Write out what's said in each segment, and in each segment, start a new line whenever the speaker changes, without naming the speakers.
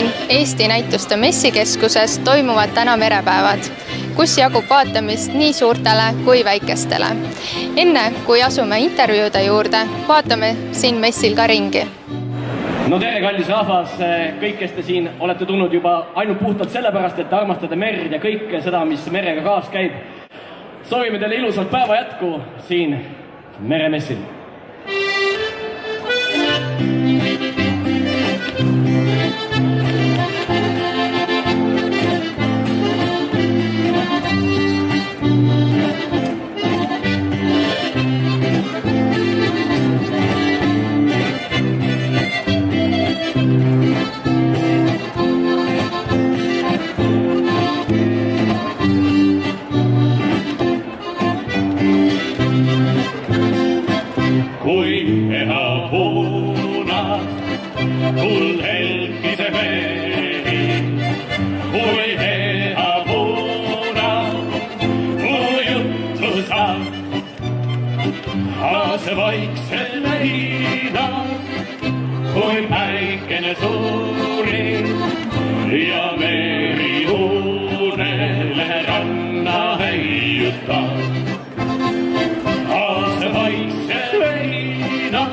Siin Eesti näituste messikeskuses toimuvad täna merepäevad, kus jagub vaatamist nii suurtele kui väikestele. Enne kui asume intervjuude juurde, vaatame siin messil ka ringi.
No tere, kallis rahvas, kõik, kes te siin olete tulnud juba ainult puhtalt sellepärast, et armastada merd ja kõike seda, mis merega kaas käib. Soovime teile ilusat päeva jätku siin meremessil.
Kull helkise meri, kui hea puuna, kui juttu saab. Aase vaiksel leida, kui päikene suuri ja meri unele ranna heiutab. Aase vaiksel leida,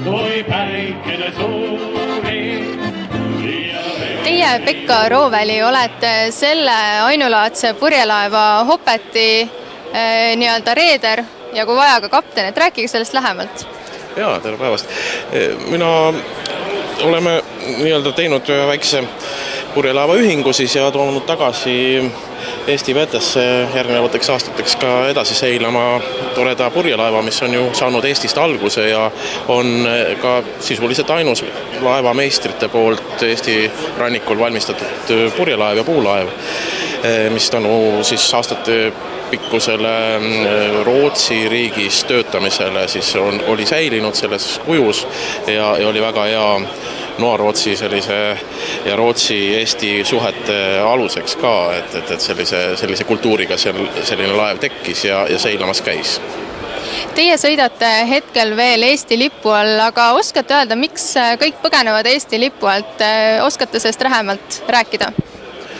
kui päikene suuri.
Teie, Pekka Rooväli, olete selle ainulaadse purjelaeva Hopeti nii-öelda reeder ja kui vaja ka kapten, et rääkige sellest lähemalt.
Jaa, tere päevast. Mina oleme nii-öelda teinud ühe väikse purjelaeva ühingu siis ja toonud tagasi Eesti vetesse järgnevateks aastateks ka edasi seilama toreda purjelaeva, mis on ju saanud Eestist alguse ja on ka sisuliselt ainus laevameistrite poolt Eesti rannikul valmistatud purjelaev ja puulaev, mis tänu siis aastate pikkusele Rootsi riigis töötamisele siis oli säilinud selles kujus ja oli väga hea Noa-Rootsi ja Rootsi-Eesti suhete aluseks ka, et sellise kultuuriga selline laev tekkis ja seilamas käis.
Teie sõidate hetkel veel Eesti lipu all, aga oskate öelda, miks kõik põgenevad Eesti lipu alt? Oskate sellest lähemalt rääkida?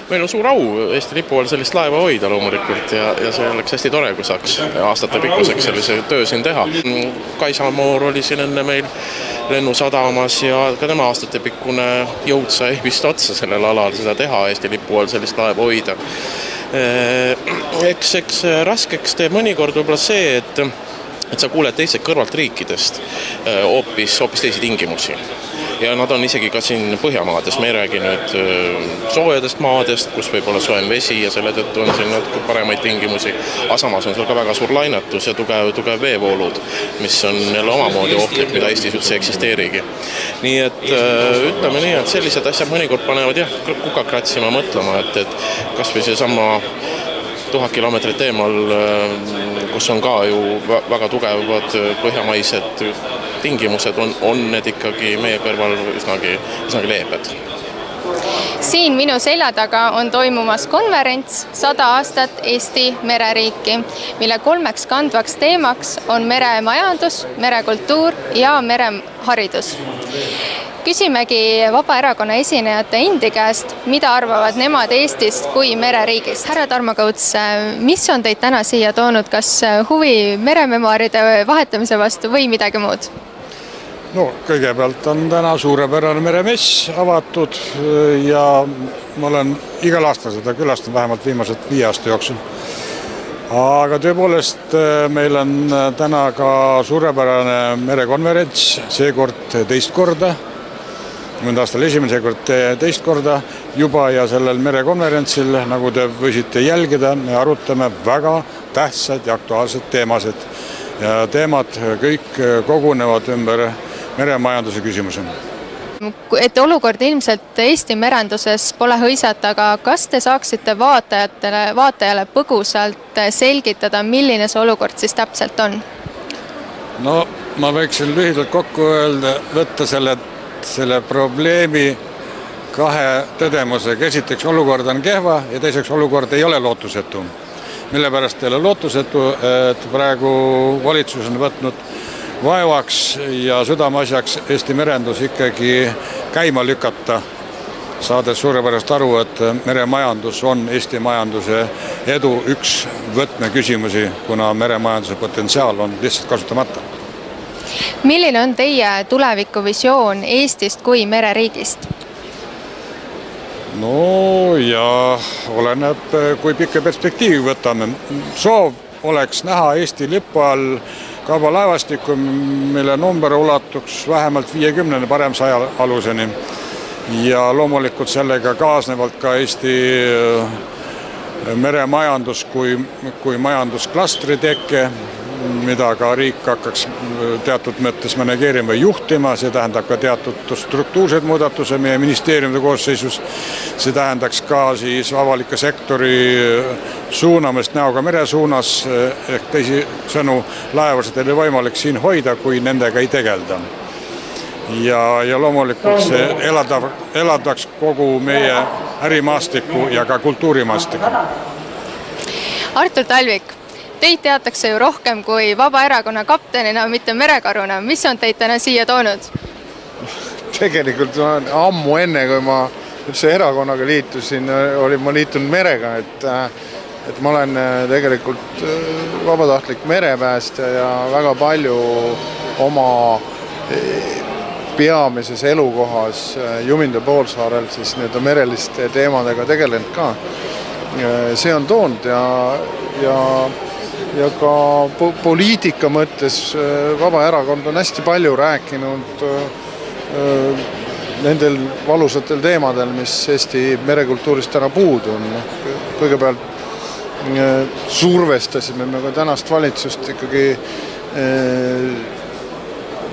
Meil on suur au Eesti lipu all sellist laeva hoida loomulikult ja see oleks hästi tore, kui saaks aastate pikkuseks sellise töö siin teha. Kaisa Moor oli siin enne meil lennusadamas ja ka tema aastate pikkune jõud sai vist otsa sellel alal seda teha, Eesti lipu all sellist laeva hoida. Eks raskeks teeb mõnikord võib-olla see, et sa kuuled teised kõrvalt riikidest hoopis teisi tingimusi. Ja nad on isegi ka siin Põhjamaades, me ei räägi nüüd soojadest maadest, kus võib olla soen vesi ja selle tõttu on siin natuke paremaid tingimusi. Aga samas on seal ka väga suur lainatus ja tugev veevoolud, mis on jälle omamoodi ohtlik, mida Eestis üldse eksisteerigi. Nii et ütleme nii, et sellised asjad mõnikord panevad kukak kratsima mõtlema, et kas või see sama 1000 kilomeetrit eemal, kus on ka ju väga tugevad põhjamaised tingimused, on need ikkagi meie kõrval üsnagi leebed.
Siin minu selja taga on toimumas konverents 100 aastat Eesti mereriiki, mille 3 kandvaks teemaks on meremajandus, merekultuur ja mereharidus. Küsimegi Vabaerakonna esinejate endi käest, mida arvavad nemad Eestist kui mereriigist. Härra Tarmo Kõuts, mis on teid täna siia toonud, kas huvi merememoaride vahetamise vastu või midagi muud?
No, kõigepealt on täna suurepärane meremess avatud ja ma olen igal aastal seda külastanud vähemalt viimased 5 aasta jooksul. Aga tõepoolest meil on täna ka suurepärane merekonverents, seekord teist korda. Mõnda aastal esimene kord teist korda juba ja sellel merekonverentsil, nagu te võisite jälgida, me arutame väga tähtsad ja aktuaalsed teemased. Ja teemad kõik kogunevad ümber meremajanduse küsimusena.
Et olukord ilmselt Eesti merenduses pole hõisat, aga kas te saaksite vaatajale põgusalt selgitada, milline see olukord siis täpselt on?
No, ma võiksin lühidalt kokku öelda, võtta selle probleemi 2 tõdemusega. Esiteks olukord on kehva ja teiseks olukord ei ole lootusetu. Mille pärast ei ole lootusetu, et praegu valitsus on võtnud vaevaks ja südameasjaks Eesti merendus ikkagi käima lükata saades suurepärast aru, et meremajandus on Eesti majanduse edu üks võtmeküsimusi, kuna meremajanduse potentsiaal on lihtsalt kasutamata.
Milline on teie tulevikuvisioon Eestist kui mereriigist?
No ja oleneb, kui pikka perspektiivi võtame. Soov oleks näha Eesti lipu all kaubalaevastikku, mille number ulatuks vähemalt 50 parem 100 aluseni. Ja loomulikult sellega kaasnevalt ka Eesti meremajandus kui majandusklastri tekke, mida ka riik hakkaks teatud mõttes manageerima ja juhtima, see tähendab ka teatud struktuursed muudatuse meie ministeeriumide koosseisus, see tähendaks ka siis avalike sektori suunamist näoga mere suunas, ehk teisisõnu laevasid oli võimalik siin hoida, kui nendega ei tegelda. Ja loomulikult see elavdaks kogu meie ärimaastiku ja ka kultuurimaastiku.
Artur Talvik, teid teatakse ju rohkem kui Vabaerakonna kaptenina, mitte merekaruna. Mis on teid täna siia toonud?
Tegelikult ammu enne, kui ma üldse erakonnaga liitusin, ma liitunud merega, et ma olen tegelikult vabatahtlik merepäästja ja väga palju oma peamises elukohas Juminda poolsaarel siis nii-öelda mereliste teemadega tegelenud ka. See on toonud ja ka poliitika mõttes Vabaerakond on hästi palju rääkinud nendel valusatel teemadel, mis Eesti merekultuurist täna puudu on. Kõigepealt survestasime me ka tänast valitsust ikkagi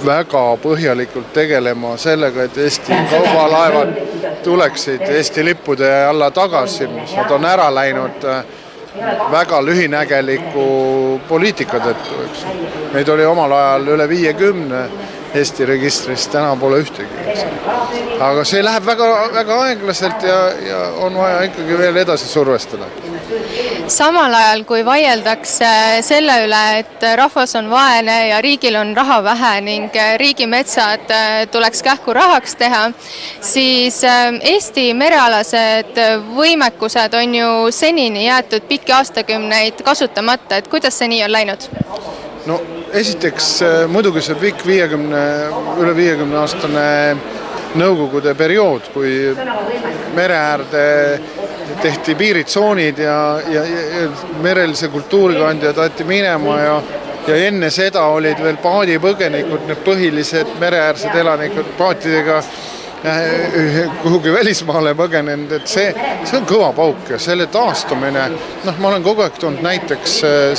väga põhjalikult tegelema sellega, et Eesti kaubalaevad tuleksid Eesti lippude alla tagasi, mis nad on ära läinud väga lühinägeliku poliitika tõttu. Neid oli omal ajal üle 50 Eesti registris, täna pole ühtegi. Aga see läheb väga aeglaselt ja on vaja ikkagi veel edasi survestada.
Samal ajal, kui vaieldakse selle üle, et rahvas on vaene ja riigil on raha vähe ning riigimetsad tuleks kähku rahaks teha, siis Eesti merealased võimekused on ju senini jäetud pikki aastakümneid kasutamata. Et kuidas see nii on läinud?
No esiteks muidugi see pikk üle 50 aastane nõukogude periood, kui mereäärde tehti piiritsoonid ja merelise kultuurikandjad aeti minema ja enne seda olid veel paadipõgenikud, need põhilised mereäärsed elanikud paatidega kuhugi välismaale põgenenud, et see on kõva pauk ja selle taastumine, ma olen kogu aeg toonud näiteks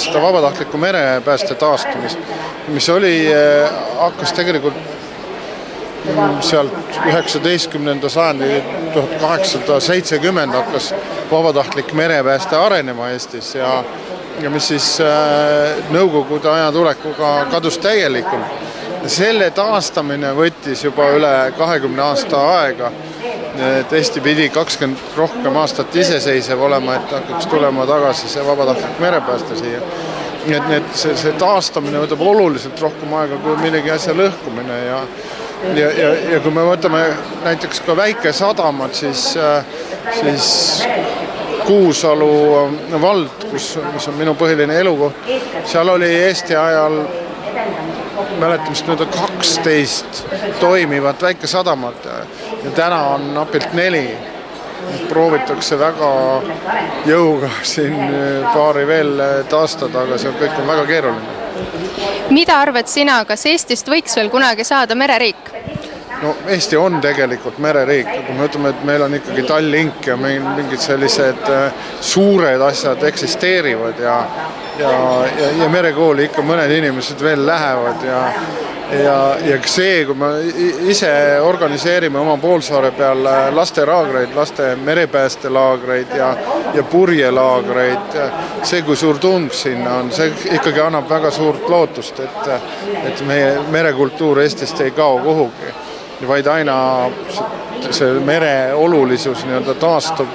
seda vabatahtliku merepääste taastumist, mis hakkas tegelikult sealt 19. sajandi 1870 hakkas vabatahtlik merepääste arenema Eestis ja mis siis nõukogude aja tulekuga kadus täielikult. Selle taastamine võttis juba üle 20 aasta aega, et Eesti pidi 20 rohkem aastat iseseisev olema, et hakkaks tulema tagasi see vabatahtlik merepääste siia. See taastamine võtab oluliselt rohkem aega kui millegi asja lõhkumine ja kui me võtame näiteks ka väikesadamad, siis Kuusalu vald, mis on minu põhiline elukoht, seal oli Eesti ajal mäletamist 12 toimivat väikesadamat ja täna on napilt 4. Proovitakse väga jõuga siin paari veel taastada, aga see kõik on väga keeruline.
Mida arvad sina, kas Eestist võiks veel kunagi saada mereriik?
No Eesti on tegelikult mereriik, kui me ütleme, et meil on ikkagi Tallink ja meil mingid sellised suured asjad eksisteerivad ja merekooli ikka mõned inimesed veel lähevad ja see, kui me ise organiseerime oma poolsaare peal lasteraagreid, laste merepäästelaagreid ja purjelaagreid, see, kui suur tung sinna on, see ikkagi annab väga suurt lootust, et meie merekultuur Eestist ei kao kuhugi, vaid aina see mere olulisus nii-öelda taastub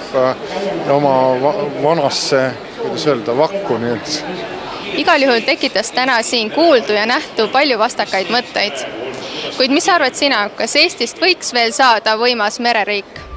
oma vanasse, kuidas öelda, vakku nii-öelda.
Igal juhul tekitas täna siin kuuldu ja nähtu palju vastakaid mõtteid. Kuid mis arvad sina, kas Eestist võiks veel saada võimas mereriik?